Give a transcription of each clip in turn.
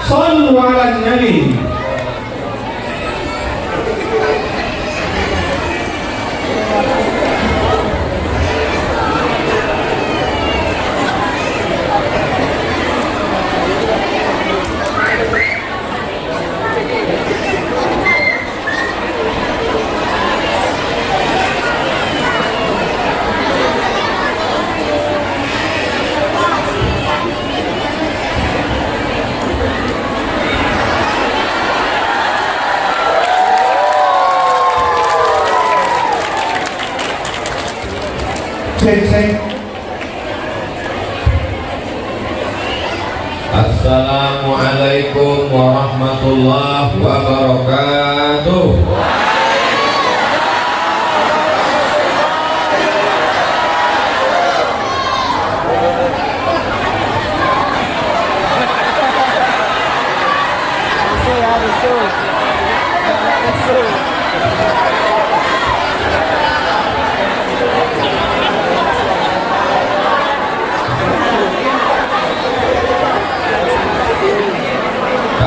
Shallu ala Nabi. Cek. Assalamualaikum warahmatullahi wabarakatuh.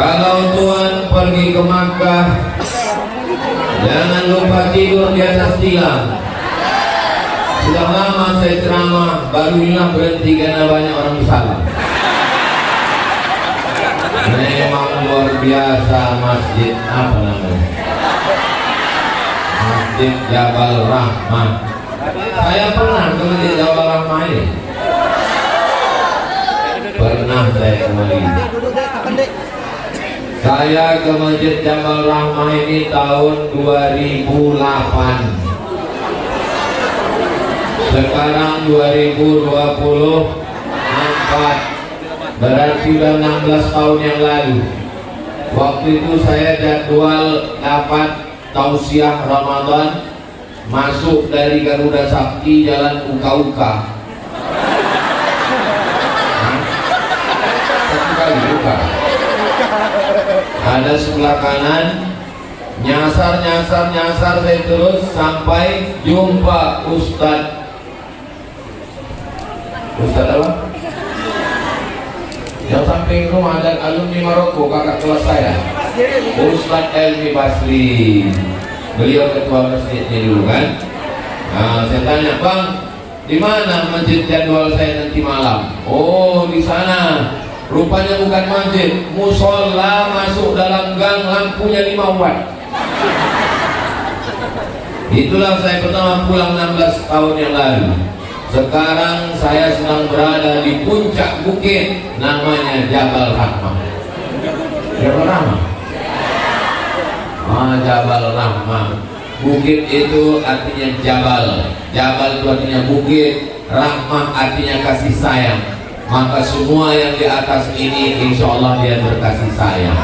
Kalau Tuhan pergi ke Makkah, jangan lupa tidur di atas tiang. Sudah lama saya ceramah, barulah berhenti karena banyak orang salah. Memang luar biasa masjid apa namanya? Masjid Jabal Rahmah. Saya pernah ke Masjid Jabal Rahmah ini. Pernah saya kembali. Saya ke Masjid Jabal Rahmah ini tahun 2008. Sekarang 2024, berarti sudah 16 tahun yang lalu. Waktu itu saya jadwal dapat tausiah Ramadan, masuk dari Garuda Sakti jalan Uka-Uka. Satu kali buka. Ada sebelah kanan, nyasar saya terus sampai jumpa Ustadz apa? Yang samping rumah ada alumni Maroko, kakak kelas saya, Ustadz Elmi Basri. Beliau ketua masjidnya dulu kan. Nah, saya tanya, Bang, di mana masjid jadwal saya nanti malam? Oh, di sana. Rupanya bukan masjid, musola masuk dalam gang, lampunya 5 watt. Itulah saya pertama pulang 16 tahun yang lalu. Sekarang saya sedang berada di puncak bukit, namanya Jabal Rahmah. Jabal Rahmah? Jabal Rahmah. Bukit itu artinya Jabal. Jabal itu artinya bukit. Rahmah artinya kasih sayang. Maka semua yang di atas ini insya Allah dia berkasih sayang.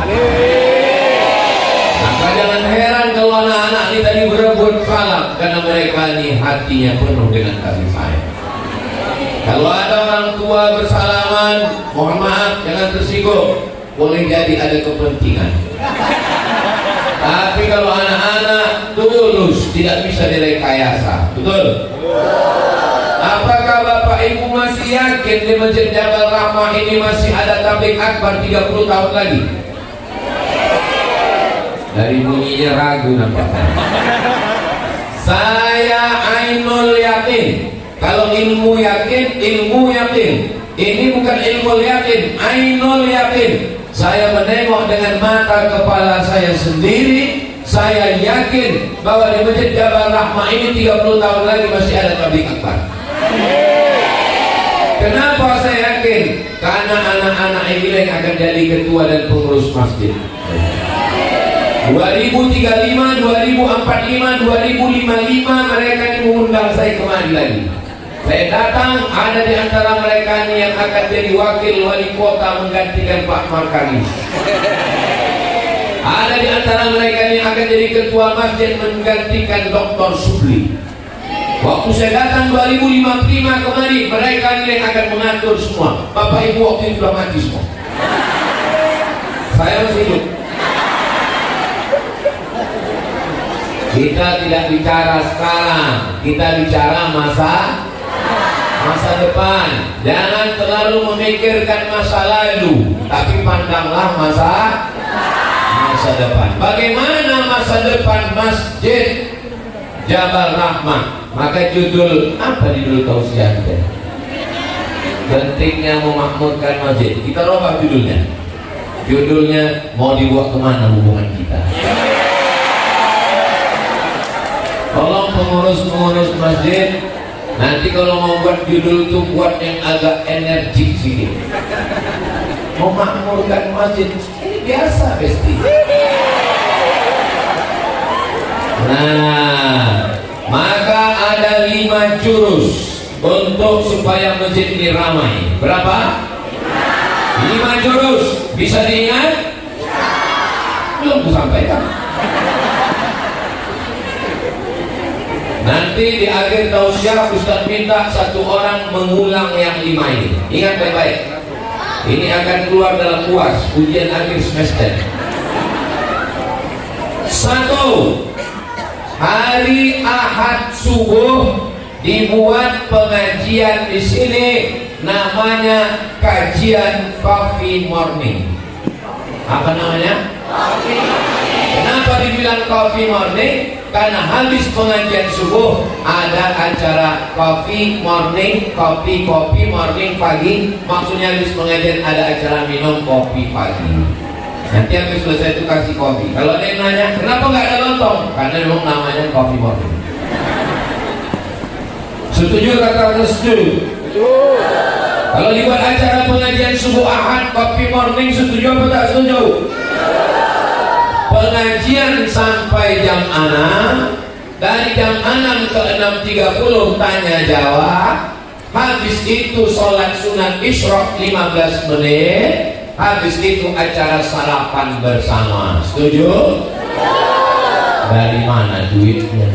Maka jangan heran kalau anak-anak ini tadi berebut salam, karena mereka ini hatinya penuh dengan kasih sayang. Kalau ada orang tua bersalaman, mohon maaf jangan tersinggung, boleh jadi ada kepentingan. Tapi kalau anak-anak tulus, tidak bisa direkayasa. Betul? Apakah Bapak Ibu masih yakin di Masjid Jabal Rahmah ini masih ada tabligh akbar 30 tahun lagi? Dari bunyinya ragu nampaknya. Saya ainul yakin. Kalau ilmu yakin, ilmu yakin. Ini bukan ilmu yakin, ainul yakin. Saya menengok dengan mata kepala saya sendiri. Saya yakin bahwa di Masjid Jabal Rahmah ini 30 tahun lagi masih ada tabligh akbar. Kenapa saya yakin? Karena anak-anak ini yang akan jadi ketua dan pengurus masjid. 2035, 2045, 2055 mereka mengundang saya kemari lagi. Saya datang, ada di antara mereka ini yang akan jadi wakil wali kota menggantikan Pak Markani. Ada di antara mereka ini yang akan jadi ketua masjid menggantikan Dr. Supli. Waktu saya datang 2055 kemarin, mereka ini yang akan mengatur semua. Bapak Ibu waktu itu sudah mati semua. Saya masih hidup. Kita tidak bicara sekarang, kita bicara masa depan. Jangan terlalu memikirkan masa lalu, tapi pandanglah masa depan. Bagaimana masa depan Masjid Jabal Rahmah? Maka judul apa judul tausiah kita? Pentingnya memakmurkan masjid. Kita rubah judulnya. Judulnya mau dibawa kemana hubungan kita? Tolong pengurus masjid, nanti kalau mau buat judul itu buat yang agak energik sedikit. Memakmurkan masjid ini biasa pasti. Nah, maka ada 5 jurus untuk supaya masjid ini ramai. Berapa? 5 jurus. Bisa diingat? Belum disampaikan. Nanti di akhir tausiah Ustaz minta 1 orang mengulang yang 5 ini. Ingat baik-baik. Ini akan keluar dalam UAS, ujian akhir semester. 1. Hari Ahad subuh dibuat pengajian di sini, namanya kajian coffee morning. Apa namanya? Coffee morning. Kenapa dibilang coffee morning? Karena habis pengajian subuh ada acara coffee morning, kopi morning pagi. Maksudnya habis pengajian ada acara minum kopi pagi. Nanti habis selesai itu kasih kopi. Kalau ada yang nanya, kenapa nggak ada lontong? Karena memang namanya coffee morning. Setuju kata setuju? Kalau dibuat acara pengajian subuh Ahad kopi morning, setuju apa tak setuju? Pengajian sampai jam 6, dari jam 6 ke 6.30 tanya jawab, habis itu sholat sunat isyraq 15 menit, habis itu acara sarapan bersama. Setuju? Dari mana duitnya?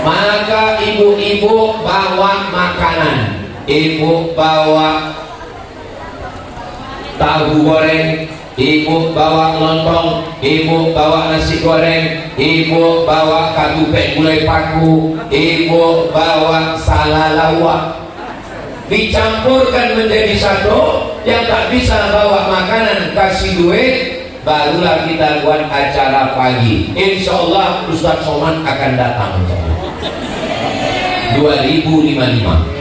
Maka ibu-ibu bawa makanan. Ibu bawa tahu goreng, ibu bawa lontong, ibu bawa nasi goreng, ibu bawa katupek gulai paku, ibu bawa salalawak. Dicampurkan menjadi satu. Yang tak bisa bawa makanan kasih duit, barulah kita buat acara pagi. Insya Allah Ustaz Somad akan datang 2055.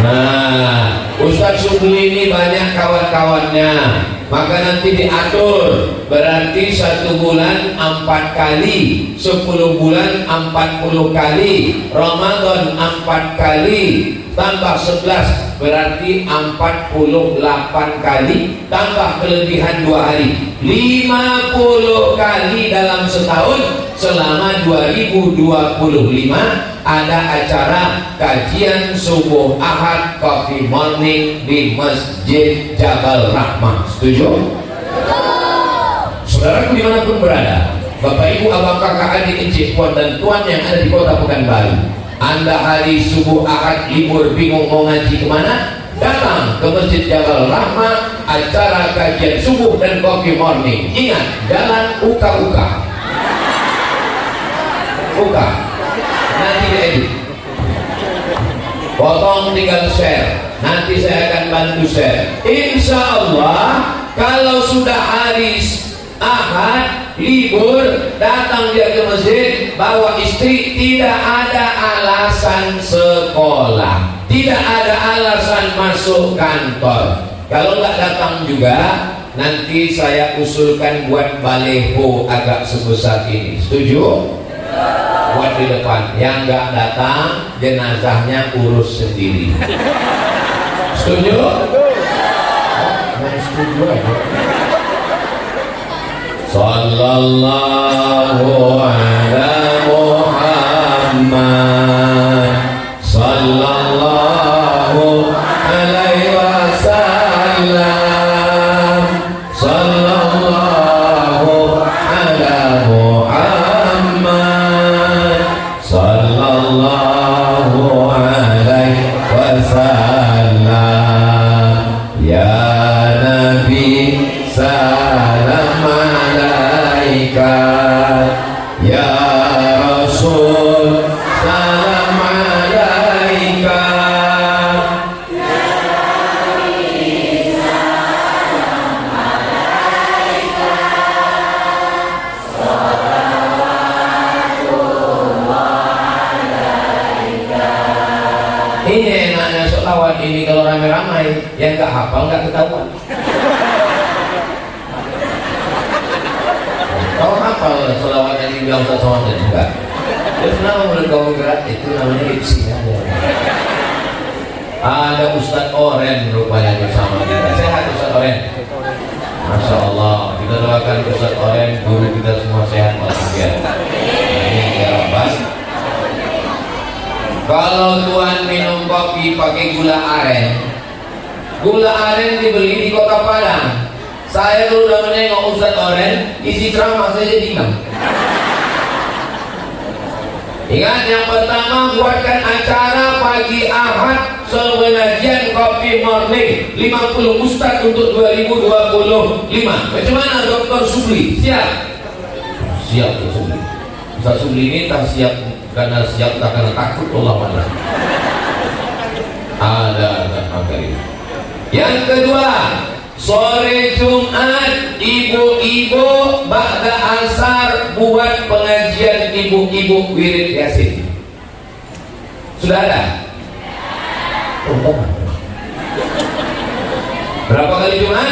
Nah, Ustaz Subli ini banyak kawan-kawannya, maka nanti diatur. Berarti 1 bulan 4 kali, 10 bulan 40 kali, Ramadan 4 kali, tambah 11 berarti 48 kali, tambah kelebihan 2 hari, 50 kali dalam setahun. Selama 2025 ada acara kajian subuh Ahad coffee morning di Masjid Jabal Rahmah. Setuju? Saudaraku dimanapun berada, Bapak Ibu, abang kakak adik encik puan dan tuan yang ada di kota Pekanbaru, Anda hari subuh Ahad libur bingung mau ngaji kemana? Datang ke Masjid Jabal Rahmah, acara kajian subuh dan coffee morning. Ingat, jalan uka-uka. Uka. Nanti diedit. Potong tinggal share. Nanti saya akan bantu share. Insya Allah kalau sudah hari Ahad libur, datang dia ke masjid, bawa istri, tidak ada alasan sekolah, tidak ada alasan masuk kantor. Kalau nggak datang juga, nanti saya usulkan buat baleho agak sebesar ini. Setuju? Buat di depan. Yang nggak datang, jenazahnya urus sendiri. Setuju? Setuju aja. Sallallahu ala Muhammad, sallallahu alaihi wasallam, sallallahu ala Muhammad, sallallahu alaihi wasallam. Ya Nabi salam alaika, ya enaknya selawat ini kalau ramai-ramai, yang nggak hafal nggak ketahuan. Kau hafal selawat yang dibilang Ustaz Somad enggak? Terus kenapa mulut kau gerak? Itu namanya diksi aja. Ada Ustaz Oren rupanya bersama kita. Sehat Ustaz Oren? Masya Allah, kita doakan Ustaz Oren, guru kita semua sehat walafiat. Amin ya Rabbal. Kalau Tuhan minum kopi pakai gula aren dibeli di Kota Padang. Saya kalau udah menengok Ustaz Oren, isi ceramah saja diam. Ingat, yang pertama buatkan acara pagi Ahad pengajian kopi morning 50 Ustaz untuk 2025. Macam mana Dr. Subli? Siap? Siap Dr. Subli. Ustaz Subli ini tak siap karena takut Allah malah. Ada materi. Yang kedua, sore Jumat ibu-ibu ba'da asar buat pengajian ibu-ibu wirid Yasin. Sudah ada? Berapa kali Jumat?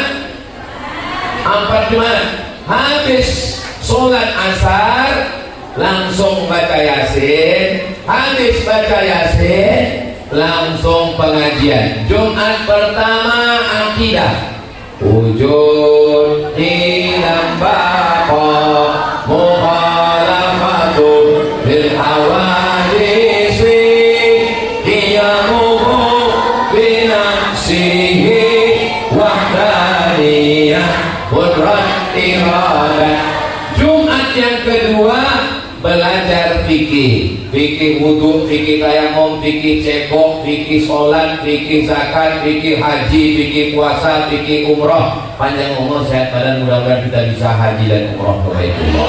4 Jumat. Habis sholat asar langsung baca Yasin. Habis baca Yasin langsung pengajian. Jumat pertama akidah. Wujud hilang bako mukhalafatu bil hawadisi diyamuhu binafsihi wahdaniyah qudrat iradah. Jumat yang kedua belajar fikih, fikih wudu, fikih tayamum, fikih cebok, fikih sholat, fikih zakat, fikih haji, fikih puasa, fikih umroh. Panjang umur sehat badan, mudah-mudahan kita bisa haji dan umroh ke Baitullah.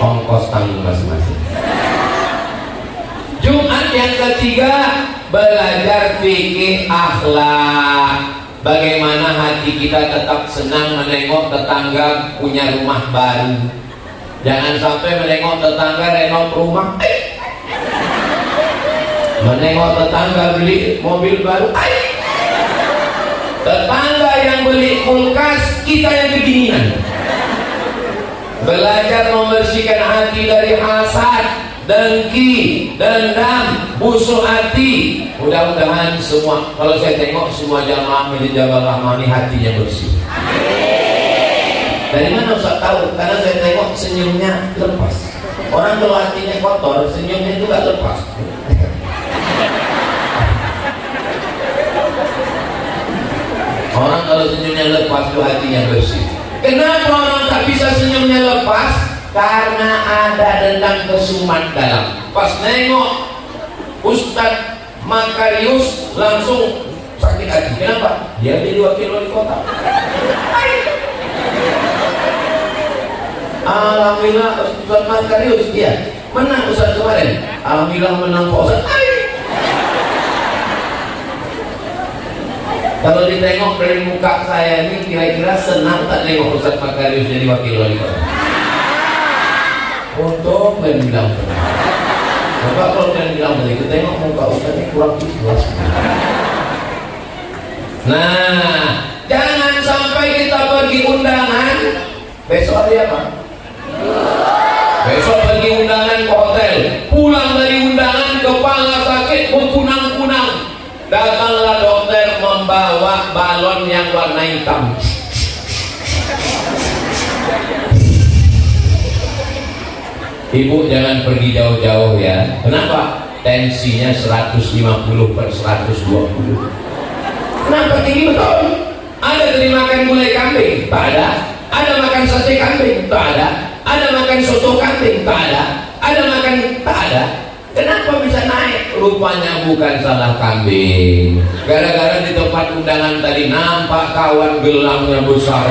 Ongkos tanggung masing-masing. Jumat yang ketiga belajar fikih akhlak. Bagaimana hati kita tetap senang menengok tetangga punya rumah baru. Jangan sampai menengok tetangga renov rumah, menengok tetangga beli mobil baru, tetangga yang beli kulkas, kita yang kedinginan. Belajar membersihkan hati dari hasad, dengki, dendam, busuk hati. Mudah-mudahan semua, kalau saya tengok semua jamaah Masjid Jabal Rahmani hatinya bersih. Dari mana Ustaz tahu? Karena saya tengok senyumnya lepas. Orang kalau hatinya kotor, senyumnya juga lepas. Orang kalau senyumnya lepas itu hatinya bersih. Kenapa orang tak bisa senyumnya lepas? Karena ada dendam kesumat dalam. Pas nengok Ustaz Makarius langsung sakit hati. Kenapa? Dia jadi wakil wali kota. Alhamdulillah Ustaz Makarius dia menang Ustaz kemarin. Alhamdulillah menang Pak Ustaz. Kalau ditengok dari muka saya ini kira-kira senang tak nengok Ustaz Makarius jadi wakil wali kota. Untuk bilang Bapak kalau kalian bilang tadi tengok muka Ustaz ini kurang ikhlas. Nah, jangan sampai kita pergi undangan besok hari apa? Besok pergi undangan ke hotel, pulang dari undangan kepala sakit berkunang-kunang. Datanglah dokter membawa balon yang warna hitam. Ibu jangan pergi jauh-jauh ya. Kenapa? Tensinya 150/120. Kenapa tinggi betul? Ada dari makan gulai kambing? Tak ada. Ada makan sate kambing? Tak ada. Ada makan soto kambing? Tak ada. Ada makan? Tak ada. Kenapa bisa naik? Rupanya bukan salah kambing. Gara-gara di tempat undangan tadi nampak kawan gelangnya besar.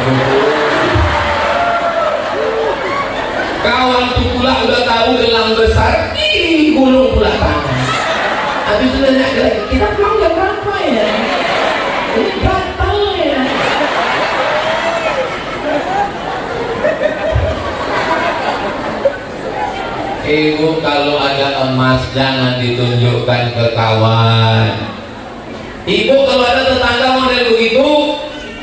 Kawan tuh pula udah tahu gelang besar, gulung pula tangan. Habis itu nanya lagi, kita pulang jam berapa ya? Ini gatal ya. Ibu kalau ada emas jangan ditunjukkan ke kawan. Ibu kalau ada tetangga model begitu,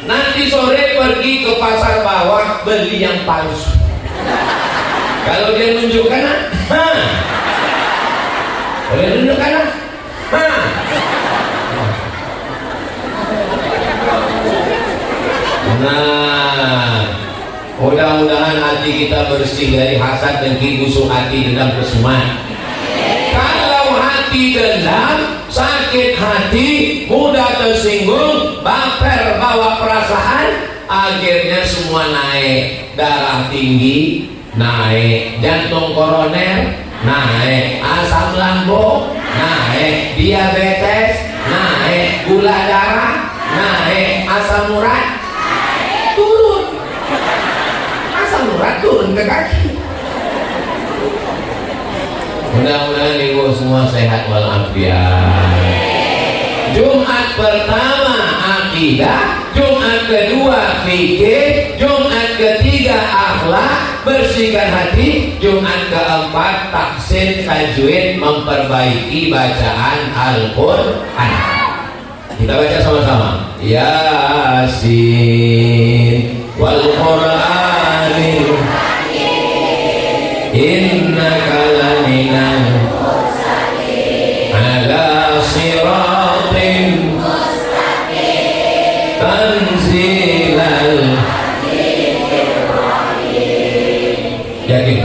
nanti sore pergi ke pasar bawah beli yang palsu. Kalau dia nunjukkan, boleh nunjukkan, nah, mudah-mudahan hati kita bersih dari hasad, dengki, busuk hati, dendam, kesumat. Kalau hati dendam, sakit hati, mudah tersinggung, baper, bawa perasaan, akhirnya semua naik. Darah tinggi naik, jantung koroner naik, asam lambung naik, diabetes naik, gula darah naik, asam urat turun, asam urat turun ke kaki. Mudah-mudahan ibu semua sehat walafiat. Jumat pertama akidah, Jumat kedua fikih, Jumat ketiga akhlak, bersihkan hati, Jumat keempat tahsin tajwid, memperbaiki bacaan Al-Quran. Kita baca sama-sama. Yasin wal Qur'anil innaka laminal ala siratin tanzilal. Yakin,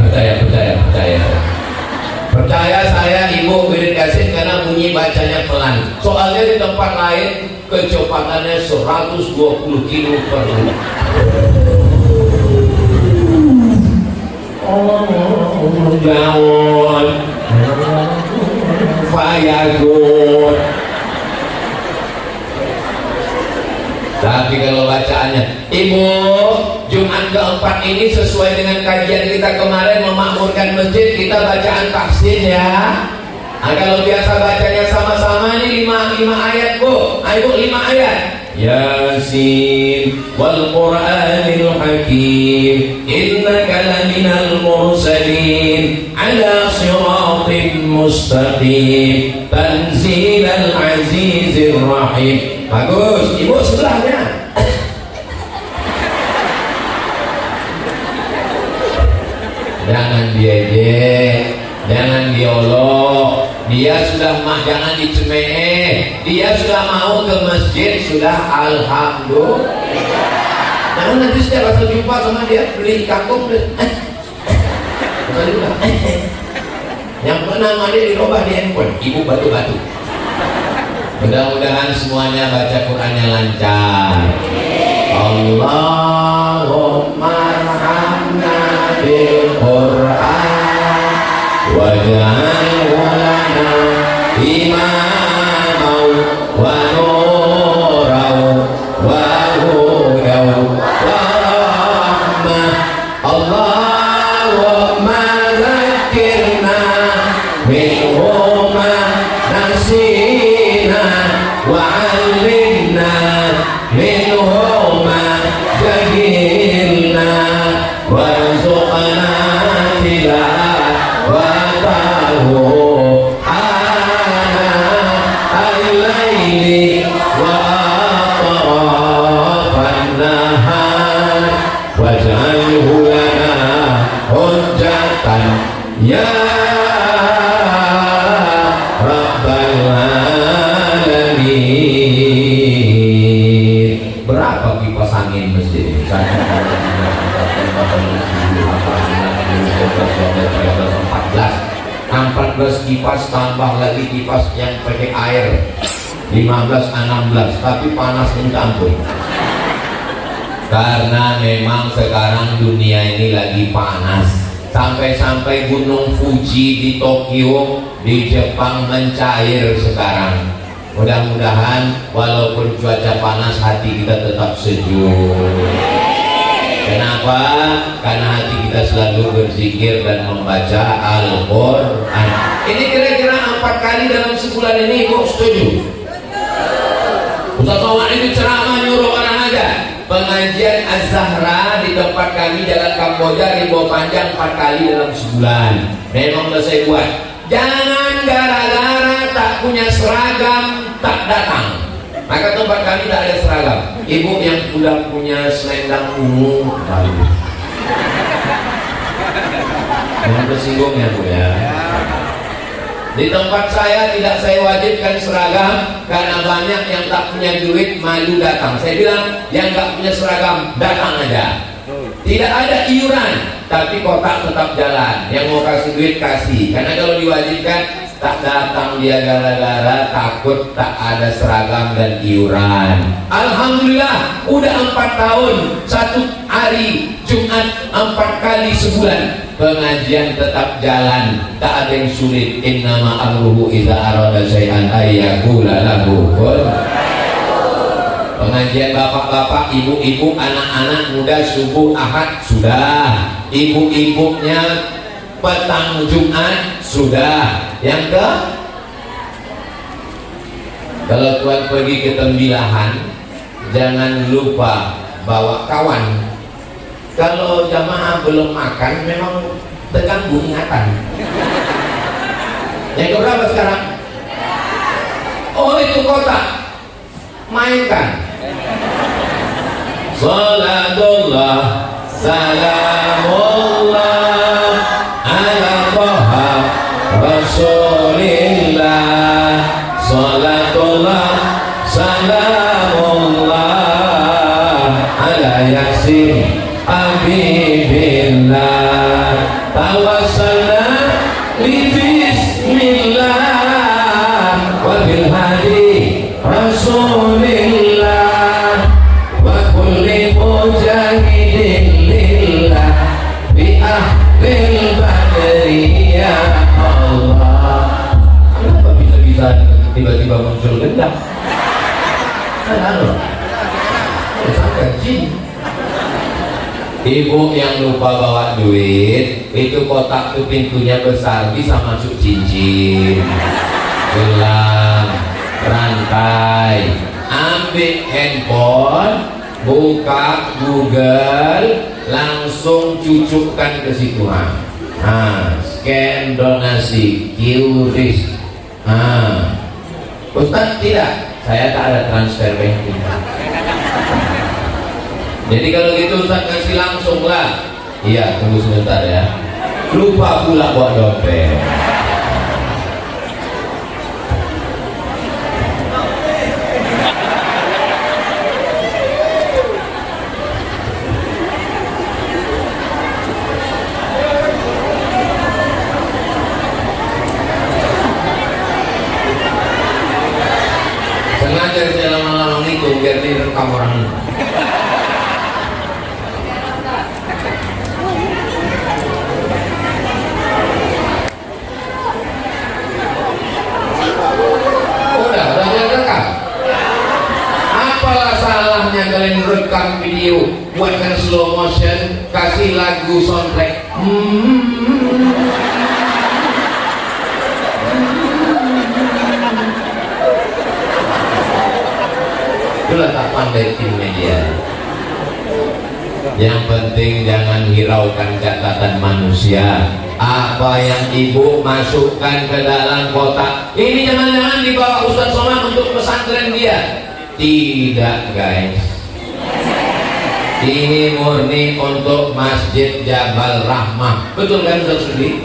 percaya saya ibu wirid Yasin karena bunyi bacanya pelan. Soalnya di tempat lain kecepatannya 120 kilo per menit. Jawon Fayagun. Tapi kalau bacaannya, ibu, Jumat keempat ini sesuai dengan kajian kita kemarin memakmurkan masjid, kita bacaan tahsin ya. Nah, kalau biasa bacanya sama-sama ini 5 ayat bu. Ayo 5 ayat. Yasin wal Qur'anil Hakim innaka laminal mursalin ala siratin mustaqim tanzilal azizir rahim. Bagus, ibu sebelahnya. Jangan diejek, jangan diolok. Dia sudah jangan dicemeh. Dia sudah mau ke masjid, sudah alhamdulillah. Jangan nanti setiap asal jumpa sama dia beli kangkung, yang nama dia dirubah di handphone, ibu batu-batu. Mudah-mudahan semuanya baca Qurannya lancar. Allahumma arhamna bil Qur'an waj'alhu lana imaman wa nuran wa hudan wa rahmah. Allahumma zakkirna minhu ma nasina wa 'allimna minhu ma jahilna warzuqna tilawatahu ana al-laili wa atrafan nahar waj'alhu lana hujjatan ya rabbal alamin. Berapa kipas angin masjid ini? 14 kipas tambah lagi kipas yang pakai air 15, 16, tapi panas minta ampun. Karena memang sekarang dunia ini lagi panas. Sampai-sampai gunung Fuji di Tokyo di Jepang mencair sekarang. Mudah-mudahan walaupun cuaca panas hati kita tetap sejuk. Kenapa? Karena hati kita selalu berzikir dan membaca Al-Quran. Ini kira-kira 4 kali dalam sebulan ini, ibu setuju? Ustaz Somad itu ceramah nyuruh orang aja. pengajian Az-Zahra di tempat kami Jalan Kamboja Rimbo Panjang 4 kali dalam sebulan. Memang udah saya buat. Jangan gara-gara tak punya seragam tak datang. Maka tempat kami tak ada seragam. Ibu yang sudah punya selendang ungu, bagus. Jangan tersinggung ya Bu ya. Di tempat saya tidak saya wajibkan seragam karena banyak yang tak punya duit malu datang. Saya bilang yang tak punya seragam datang aja. Tidak ada iuran, tapi kotak tetap jalan. Yang mau kasih duit kasih. Karena kalau diwajibkan tak datang dia gara-gara takut tak ada seragam dan iuran. Alhamdulillah udah 4 tahun 1 hari Jumat 4 kali sebulan pengajian tetap jalan, tak ada yang sulit. Innama amruhu idza arada syai'an ayyaqula lahu kun. Pengajian bapak-bapak, ibu-ibu, anak-anak muda subuh Ahad sudah, ibu-ibunya petang Jumat sudah. Yang ke kalau tuan pergi ke tembilahan jangan lupa bawa kawan. Kalau jamaah belum makan memang terganggu ingatan. Yang keberapa sekarang? Oh itu kotak, mainkan. Salatullah salamullah ala Taha Rasulillah. Salatullah salamullah ala Yasin Habibillah. Tawassalna li bismillah wa bil hadi Rasulillah wa kulli mujahidin lillah bi ahlil badri ya Allah. Kenapa bisa tiba-tiba muncul gendang? Halo, sangat jin. Ibu yang lupa bawa duit, itu kotak tuh pintunya besar, bisa masuk cincin, gelang, rantai. Ambil handphone, buka Google, langsung cucukkan ke situ. Scan donasi, QRIS. Ustaz tidak, saya tak ada transfer banking. Jadi kalau gitu Ustaz kasih langsung lah. Iya, tunggu sebentar ya. Lupa pula bawa dompet. Sengaja saya lama-lama itu biar direkam orang. Kalian rekam video, buatkan slow motion, kasih lagu soundtrack. Itulah tak pandai tim media. Yang penting jangan hiraukan catatan manusia. Apa yang ibu masukkan ke dalam kotak ini jangan-jangan dibawa Ustaz Somad untuk pesantren dia. Tidak guys, ini murni untuk Masjid Jabal Rahmah. Betul kan Ustaz Sudi?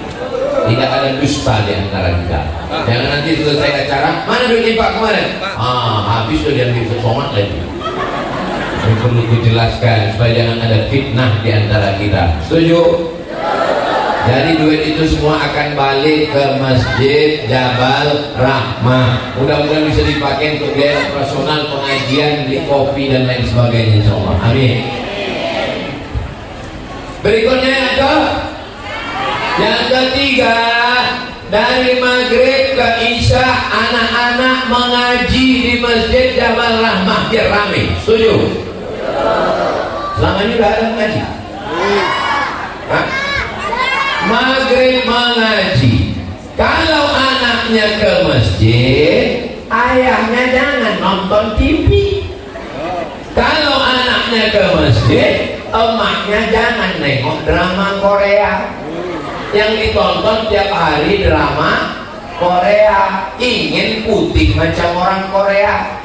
Tidak ada dusta di antara kita. Jangan nanti selesai acara, mana duit infak kemarin? Habis tuh dia ambil Somad lagi. Ini perlu kujelaskan supaya jangan ada fitnah di antara kita. Setuju? Jadi duit itu semua akan balik ke Masjid Jabal Rahmah. Mudah-mudahan bisa dipakai untuk biaya operasional, pengajian, beli kopi dan lain sebagainya insyaallah. Amin. Berikutnya yang ketiga, dari maghrib ke isya anak-anak mengaji di Masjid Jabal Rahmah biar rame. Setuju? Selama ini udah ada mengaji? Maghrib mengaji. Kalau anaknya ke masjid, ayahnya jangan nonton TV. Kalau anak bapaknya ke masjid, emaknya jangan nengok drama Korea. Yang ditonton tiap hari drama Korea, ingin putih macam orang Korea.